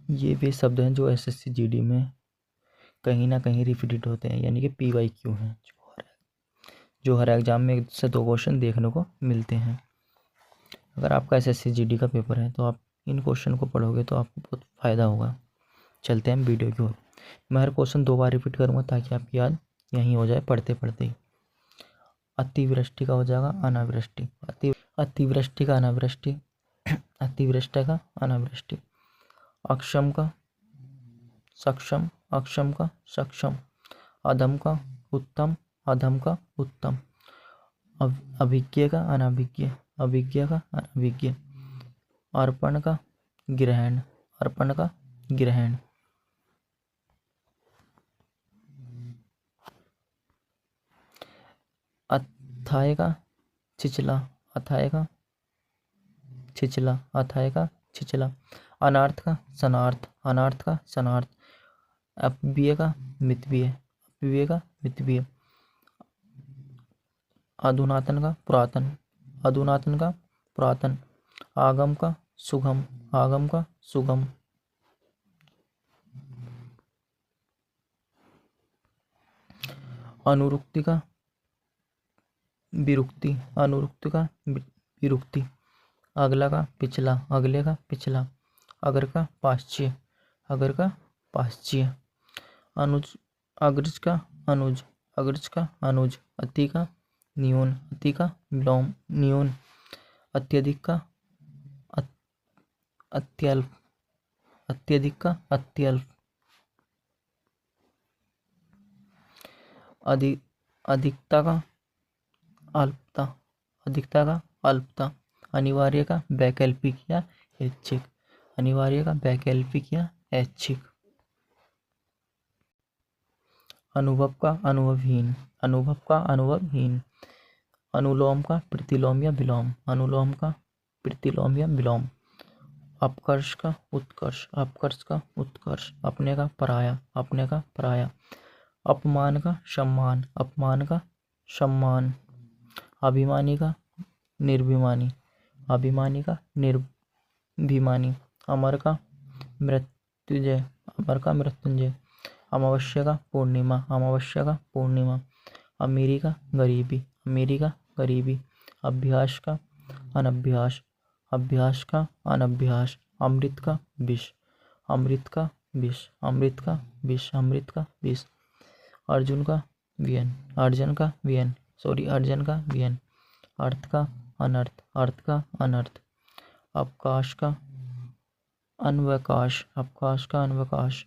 ये वे शब्द हैं जो एसएससी जीडी में कहीं ना कहीं रिपीटेड होते हैं, यानी कि PYQ हैं, जो हर एग्जाम में 1 से 2 क्वेश्चन देखने को मिलते हैं। अगर आपका एसएससी जीडी का पेपर है तो आप इन क्वेश्चन को पढ़ोगे तो आपको बहुत फ़ायदा होगा। चलते हैं वीडियो की ओर। मैं हर क्वेश्चन 2 बार रिपीट करूँगा ताकि आपकी याद यहीं हो जाए पढ़ते पढ़ते ही। अतिवृष्टि का हो जाएगा अनावृष्टि, अतिवृष्टि का अनावृष्टि, अतिवृष्टि का अनावृष्टि। अक्षम का सक्षम, अक्षम का सक्षम। अधम का उत्तम, अधम का उत्तम। अभिज्ञ का अनभिज्ञ, अभिज्ञ का अनभिज्ञ। अर्पण का ग्रहण, अर्पण का ग्रहण। अथाय का छिछला, अथाय का छिछला, अथाय का छिछला। अनार्थ का सनार्थ, अनार्थ का सनार्थ। अपव्यय का मितव्यय, अपव्यय का मितव्यय। अधुनातन का पुरातन, अधुनातन का पुरातन। आगम का सुगम, आगम का सुगम। अनुरुक्ति का विरुक्ति, अनुरुक्ति का विरुक्ति। अगला का पिछला, अगले का पिछला। अगर का पाश्च्य, अगर का पाश्च्य। अनुज, अग्रज का अनुज, अग्रज का अनुज। अति का न्यून, अति का विलोम, न्यून। अत्यधिक का अत्यल्प, अत्यधिक का अत्यल्प। अधिकता का अल्पता, अधिकता का अल्पता। अनिवार्य का वैकल्पिक या ऐच्छिक, अनिवार्य का वैकल्पिक या ऐच्छिक। अनुभव का अनुभवहीन, अनुभव का अनुभवहीन। अनुलोम का प्रतिलोम या विलोम, अनुलोम का प्रतिलोम या विलोम। अपकर्ष का उत्कर्ष, अपकर्ष का उत्कर्ष। अपने का पराया, अपने का पराया। अपमान का सम्मान, अपमान का सम्मान। अभिमानी का निर्भिमानी, अभिमानी का निर्भिमानी। अमर का मृत्युंजय, अमर का मृत्युंजय। अमावस्या का पूर्णिमा, अमावस्या का पूर्णिमा। अमीरी का गरीबी, अमीरी का गरीबी। अभ्यास का अनभ्यास, अभ्यास का अनभ्यास। अमृत का विष, अमृत का विष, अमृत का विष, अमृत का विष। अर्जुन का व्यन, अर्जुन का व्यन, अर्जुन का व्यन। अर्थ का अनर्थ, अर्थ का अनर्थ। अवकाश का अनवकाश, अवकाश का अनवकाश।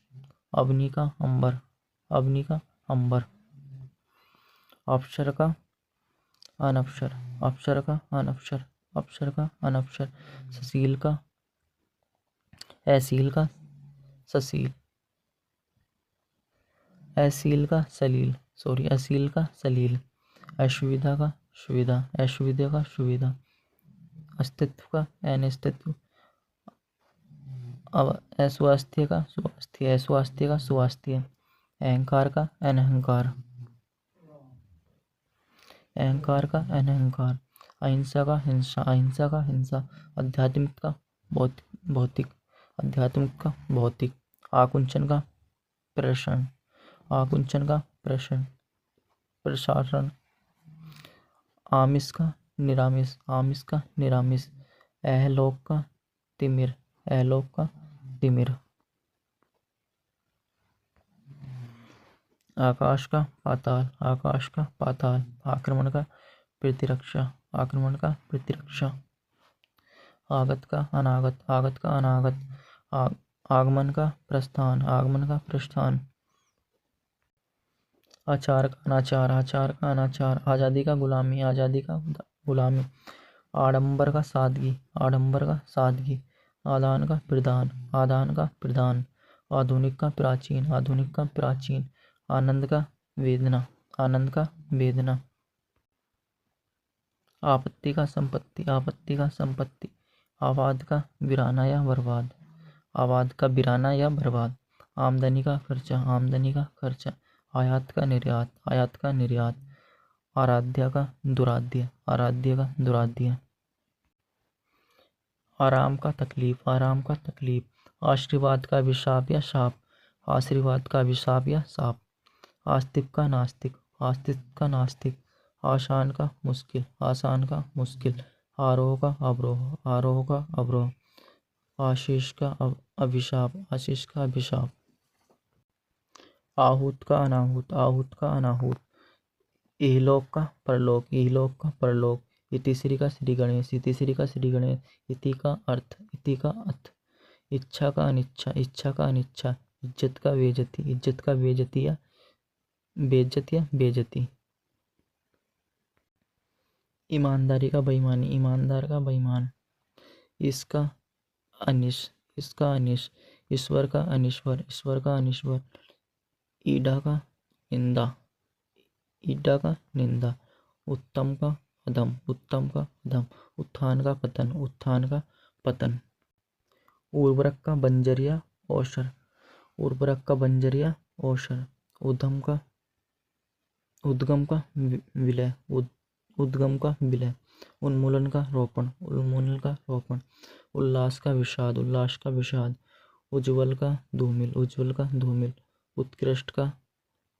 अग्नि का अंबर, अग्नि का अंबर। अवसर का अनवसर, अवसर का अनवसर, अवसर का अनवसर। सशील का अशील का सशील, अशील का सलील, अशील का सलील। असुविधा का सुविधा, असुविधा का सुविधा। अस्तित्व का अनिस्तित्व। अस्वास्थ्य का स्वास्थ्य, अस्वास्थ्य का स्वास्थ्य। अहंकार का अनहंकार, अहंकार का अनहंकार। अहिंसा का हिंसा, अहिंसा का हिंसा। आध्यात्मिक का भौतिक, आध्यात्मिक का भौतिक। आकुंचन का प्रशन, आकुंचन का प्रशन प्रशासन। आमिष का निरामिष, आमिष का निरामिष। अहलोक का तिमिर, अहलोक का तिमिर। आकाश का पाताल, आकाश का पाताल। आक्रमण का प्रतिरक्षा, आक्रमण का प्रतिरक्षा। आगत का अनागत, आगत का अनागत। आगमन का प्रस्थान, आगमन का प्रस्थान। आचार का अनाचार, आचार का अनाचार। आज़ादी का गुलामी, आज़ादी का गुलामी। आडंबर का सादगी, आडंबर का सादगी। आदान का प्रदान, आदान का प्रदान। आधुनिक का प्राचीन, आधुनिक का प्राचीन। आनंद का वेदना, आनंद का वेदना। आपत्ति का संपत्ति, आपत्ति का संपत्ति। आवाद का वीराना या बर्बाद, आवाद का वीराना या बर्बाद। आमदनी का खर्चा, आमदनी का खर्चा। आयात का निर्यात, आयात का निर्यात। आराध्य का दुराध्य, आराध्य का दुराध्य। आराम का तकलीफ, आराम का तकलीफ। आशीर्वाद का अभिशाप या शाप, आशीर्वाद का अभिशाप या शाप। आस्तिक का नास्तिक, आस्तिक का नास्तिक। आसान का मुश्किल, आसान का मुश्किल। आरोह का अवरोह, आरोह का अवरोह। आशीष का अभिशाप, आशीष का अभिशाप। आहूत का अनाहूत, आहूत का अनाहूत। इहलोक का परलोक, इहलोक का परलोक। इतिश्री का श्री गणेश, इतिश्री का श्री गणेश। इति का अर्थ, इति का अर्थ। इच्छा का अनिच्छा, इच्छा का अनिच्छा। इज्जत का बेइज्जती, इज्जत का बेइज्जती या बेइज्जती या बेइज्जती। ईमानदारी का बेईमानी, ईमानदार का बेईमान। इसका अनिश, इसका अनिश। ईश्वर का अनिश्वर, ईश्वर का अनिश्वर। ईडा का निंदा, ईडा का निंदा। उत्तम का अधम, उत्तम का अधम। उत्थान का पतन, उत्थान का पतन। उर्वरक का बंजर या औषर, उर्वरक का बंजर या औषर। उद्गम का विलय, उद्गम का विलय। उन्मूलन का रोपण, उन्मूलन का रोपण। उल्लास का विषाद, उल्लास का विषाद। उज्ज्वल का धूमिल, उज्ज्वल का धूमिल। उत्कृष्ट का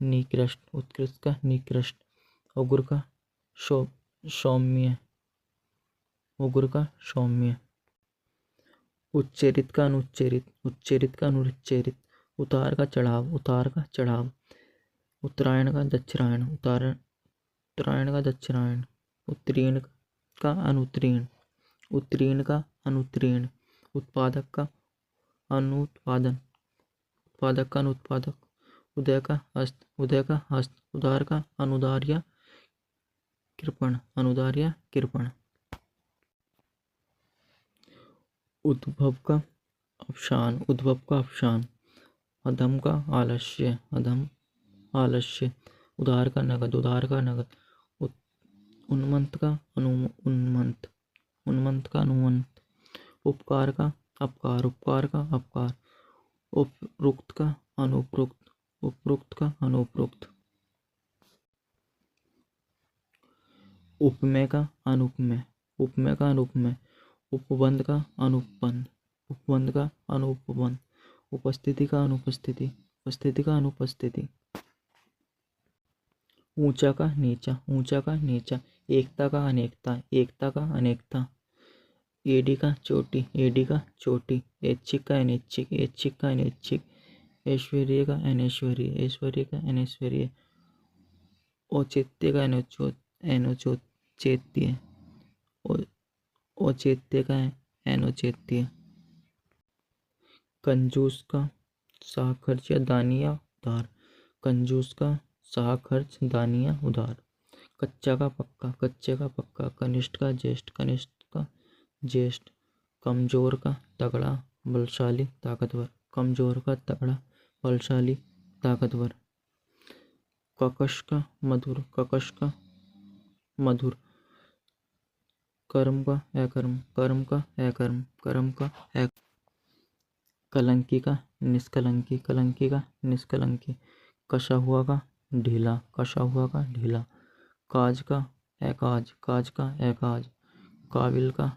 निकृष्ट, उत्कृष्ट का निकृष्ट। उग्र का सौम्य, उग्र का सौम्य। उच्चरित का अनुच्चरित, उच्चरित का अनुच्चरित। उतार का चढ़ाव, उतार का चढ़ाव। उत्तरायण का दक्षिणायन, उत्तरायण का दक्षिणायन। उत्तीर्ण का अनुत्तीर्ण, उत्तीर्ण का अनुत्तीर्ण। उत्पादक का अनुत्पादन, उत्पादक का अनुत्पादक। उदय का हस्त, उदय का हस्त। उदार का अनुदार या कृपण, अनुदार या कृपण। उद्भव का अवसान, उद्भव का अवसान। अधम का आलस्य, अधम आलस्य। उधार का नगद, उधार का नगद। उन्मंत का उन्मंत, उन्मंत का अनुमंत। उपकार का अपकार, उपकार का अपकार। उपरुक्त का अनुपरुक्त, उपरुक्त का अनुपरुक्त। उपमेय का अनुपमेय, उपमेय का अनुपमेय। उपबंध का अनुपबंध, उपबंध का अनुपबंध। उपस्थिति का अनुपस्थिति, उपस्थिति का अनुपस्थिति। ऊंचा का नीचा, ऊंचा का नीचा। एकता का अनेकता, एकता का अनेकता। एडी का चोटी, एडी का चोटी। ऐच्छिक का अनैच्छिक, ऐच्छिक का अनैच्छिक। ऐश्वर्य का अनैश्वर्य, ऐश्वर्य का अनैश्वर्य। औचित्य का अनौचित्य, औचित्य का अनौचित्य। कंजूस का साखर्च या दानिया उधार, कंजूस का साखर्च दानिया उधार। कच्चा का पक्का, कच्चे का पक्का। कनिष्ठ का ज्येष्ठ, कनिष्ठ का ज्येष्ठ। कमजोर का तगड़ा, बलशाली, ताकतवर। कमजोर का तगड़ा, बलशाली, ताकतवर। ककश का मधुर, ककश का मधुर। कर्म का अकर्म, कर्म का अकर्म, कर्म का अकर्म। कलंकी का निष्कलंकी, कलंकी का निष्कलंकी। कसा हुआ का ढीला, कसा हुआ का ढीला। काज का अकाज, काज का अकाज। काबिल का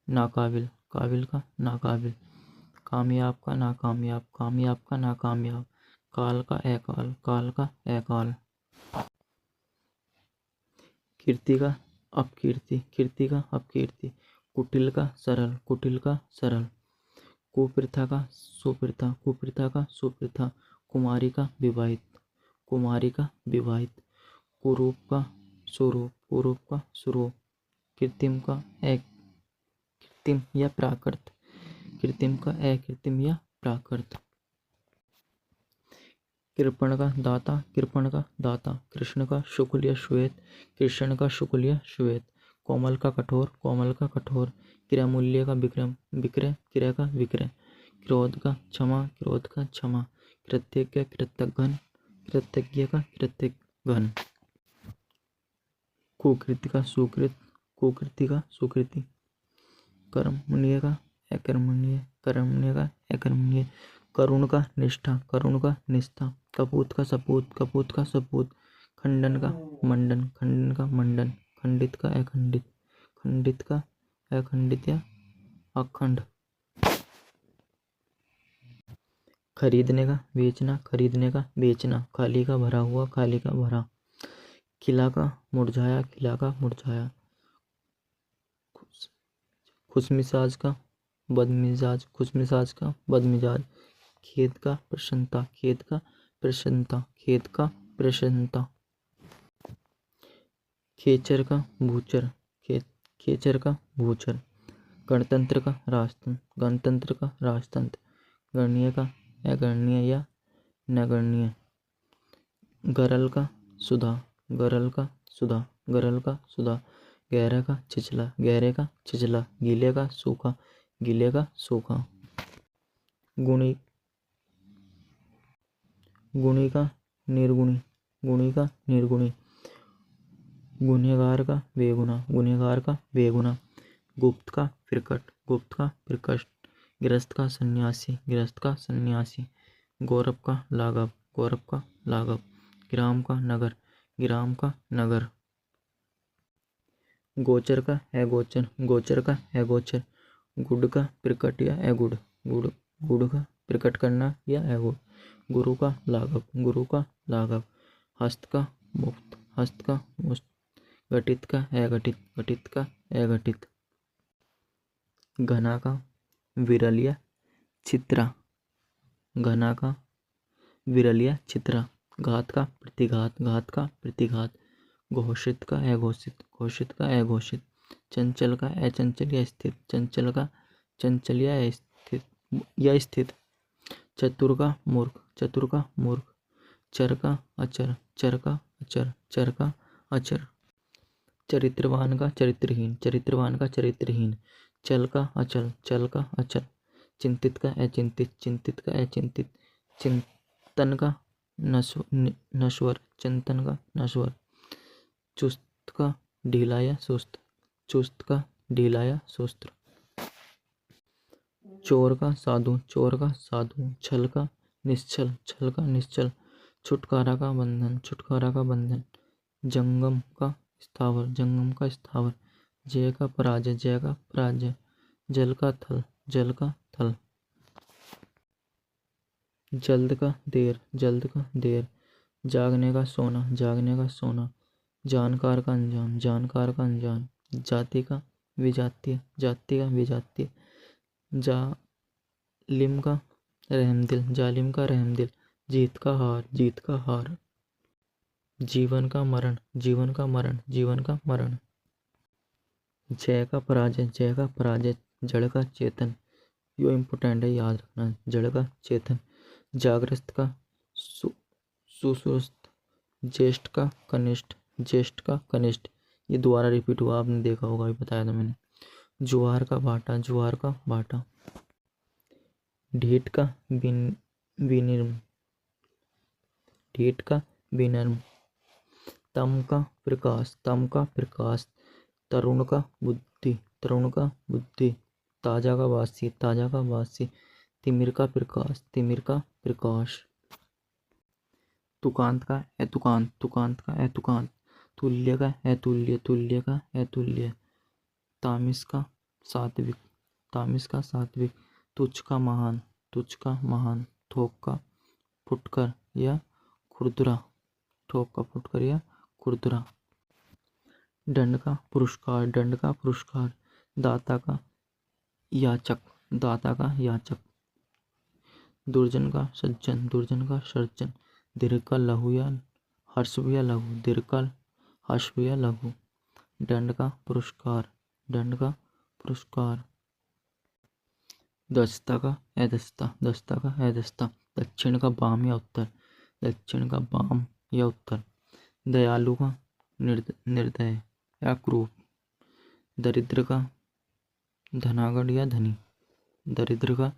नाकाबिल, काबिल का नाकाबिल। कामयाब का नाकामयाब, कामयाब का नाकामयाब। काल का अकाल, काल का अकाल। कीर्ति का अपकीर्ति, कीर्ति का अपकीर्ति। कुटिल का सरल, कुटिल का सरल। कुप्रथा का सुप्रथा, कुप्रथा का सुप्रथा। कुमारी का विवाहित, कुमारी का विवाहित। कुरूप का स्वरूप, कुरूप का स्वरूप। कृत्रिम का कृत्रिम या प्राकृत, कृत्रिम का अकृत्रिम या प्राकृत। कृपण का दाता, कृपण का दाता। कृष्ण का शुक्ल या श्वेत, कृष्ण का शुक्ल या श्वेत। कोमल का कठोर, कोमल का कठोर। क्रिया मूल्य का विक्रम, विक्रय, क्रिया का विक्रय। क्रोध का क्षमा, क्रोध का क्षमा। कृतज्ञ, कृतघ्न, कृतज्ञ का कृतघ्न। कुकृति का सुकृत, कुकृति का सुकृति। कर्मण्य का अकर्मण्य, कर्मण्य का अकर्मण्य। करुण का निष्ठा, करुण का निष्ठा। कपूत का सपूत, कपूत का सपूत। खंडन का मंडन, खंडन का मंडन। खंडित का अखंडित, खंडित का अखंडित या अखंड। खरीदने का बेचना, खरीदने का बेचना। खाली का भरा हुआ, खाली का भरा। खिला का मुरझाया, खिला का मुरझाया। खुशमिजाज का बदमिजाज, खुशमिजाज का बदमिजाज। खेत का प्रसन्नता, खेत का प्रसन्नता, खेत का प्रसन्नता। खेचर का भूचर, खेचर का भूचर। गणतंत्र का राजतंत्र, गणतंत्र का राजतंत्र। गणनीय का अगणनीय या नगण्य। गरल का सुधा, गरल का सुधा, गरल का सुधा। गहरा का छिछला, गहरे का छिछला। गीले का सूखा, गीले का सूखा। गुणी, गुणी का निर्गुणी, गुणी का निर्गुणी। गुनहगार का बेगुना, गुनहगार का बेगुना। गुप्त का फिरकट, गुप्त का फिरकट। गिरस्त का सन्यासी, गिरस्त का सन्यासी। गौरव का लाघव, गौरव का लाघव। गिराम का नगर, गिराम का नगर। गोचर का अगोचर, गोचर का अगोचर। गुड का प्रकट या अगुड़, गुड़, गुड़ का प्रकट करना या अगुड़। गुरु का लाघव, गुरु का लाघव। हस्त का मुक्त, हस्त का मुक्त। घटित का अघटित, घटित का अघटित। घना का विरल या चित्रा, घना का विरल या चित्रा। घात का प्रतिघात, घात का प्रतिघात। घोषित का अघोषित, घोषित का अघोषित। चंचल का अचंचल या स्थित, चंचल का चंचल या स्थित। चतुर का मूर्ख, चतुर का मूर्ख। चर का अचर, चर का अचर, चर का अचर। चरित्रवान का चरित्रहीन, चरित्रवान का चरित्रहीन। चल का अचल, चल का अचल। चिंतित का अचिंतित, चिंतित का अचिंतित। चिंतन का नश्वर, चिंतन का नश्वर। चुस्त का ढीला या सुस्त, चुस्त का ढीला या सुस्त। चोर का साधु, चोर का साधु। छल का निश्चल, छल का निश्चल। छुटकारा का बंधन, छुटकारा का बंधन। जंगम का स्थावर, जंगम का स्थावर। जय का पराजय, जय का पराजय। जल का थल, जल का थल। जल्द का देर, जल्द का देर। जागने का सोना, जागने का सोना। जानकार का अनजान, जानकार का अनजान। जाति का विजातीय, जाति का विजातीय। जालिम का रहमदिल, जालिम का रहमदिल। जीत का हार, जीत का हार। जीवन का मरण, जीवन का मरण, जीवन का मरण। जय का पराजय, जय का पराजय। जड़ का चेतन, यो इम्पोर्टेंट है याद रखना। जड़ का चेतन। जागृत का सुस्वस्थ। ज्येष्ठ का कनिष्ठ, ज्येष्ठ का कनिष्ठ। ये दोबारा रिपीट हुआ, आपने देखा होगा, ये बताया था मैंने। ज्वार का भाटा, ज्वार का भाटा। ढीठ का विनिर्म, ढीठ का विनर्म। तम का प्रकाश, तम का प्रकाश। तरुण का बुद्धि, तरुण का बुद्धि। ताजा का वासी, ताजा का वासी। तिमिर का प्रकाश, तिमिर का प्रकाश। तुकांत का अतुकांत, तुकांत का अतुकांत। तुल्य का अतुल्य, तुल्य का अतुल्य। तामिस का सात्विक, तामिस का सात्विक। तुच्छ का महान, तुच्छ का महान। थोक का फुटकर या खुरदुरा, थोक का फुटकर या खुरदुरा। दंड का पुरस्कार, दंड का पुरस्कार। दाता का याचक, दाता का याचक। दुर्जन का सज्जन, दुर्जन का सज्जन। दीर्घ का लघु या हर्षव या लघु, दीर्घ का हर्षव या लघु। दंड का पुरस्कार, दंड का पुरस्कार। दस्ता का अदस्ता, दस्ता का अदस्ता। दक्षिण का वाम या उत्तर, दक्षिण का वाम या उत्तर। दयालु का निर्दय या क्रूर। दरिद्र का धनागढ़ या धनी, दरिद्र का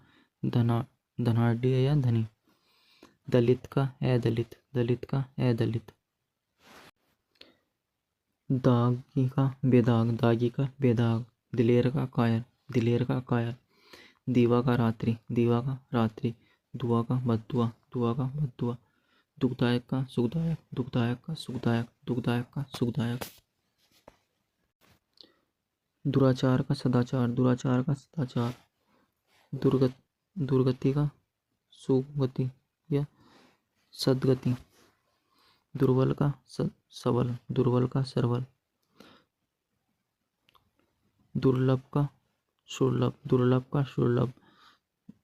धनाढ़ या धनी। दलित का अदलित, दलित का अदलित। दागी का बेदाग, दागी का बेदाग। दिलेर का कायर, दिलेर का कायर। दीवा का रात्रि, दीवा का रात्रि। दुआ का बद्दुआ, दुआ का बद्दुआ। दुखदायक का सुखदायक, दुखदायक का सुखदायक, दुखदायक का सुखदायक। दुराचार का सदाचार, दुराचार का सदाचार। दुर्गति का सुगति या सद्गति। दुर्बल का सबल, दुर्बल का सरबल। दुर्लभ का सुलभ, दुर्लभ का सुलभ।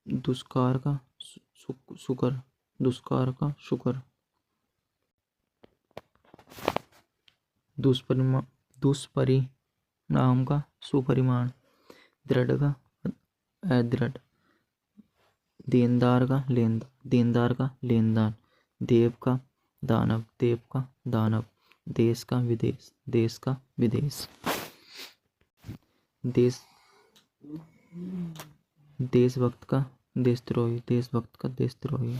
दुष्कार का सुकर, दुष्कार का शुकर। दुष्परिणाम का सुपरिमाण। दृढ़ का अदृढ़। देनदार का लेनदान। देव का दानव, देव का दानव। देश का विदेश, देश का विदेश। देशभक्त का देशद्रोही, देशभक्त का देशद्रोही।